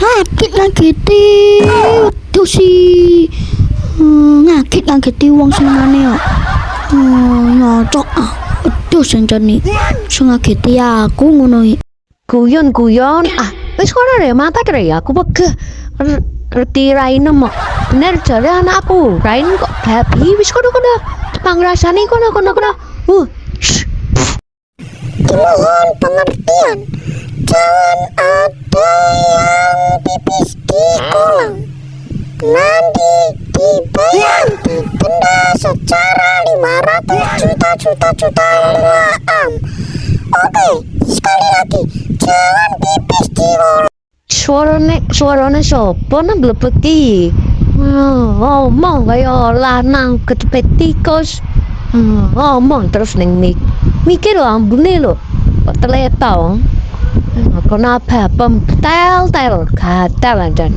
Ngageti tuh si ngageti wong senengane yo. Nyocok aduh senjani ngageti aku ngono iki. Guyon wis kono deh mata kere ya aku pegah ngerti Rain mo bener jare anakku Rain kok babi wis kono pangrasani kono shh. Dimohon pengertian, jangan ada yang pipis di kolam. Nanti dibayar denda secara 500 juta rupiah. Oke, sekali lagi, jangan pipis di kolam. Suarane sopo nang blebek iki? Ngomong kaya lanang kecepet tikus. Ngomong terus ning mikir lho ambune lho. Kok teletong. Kenapa tel gatel anjan.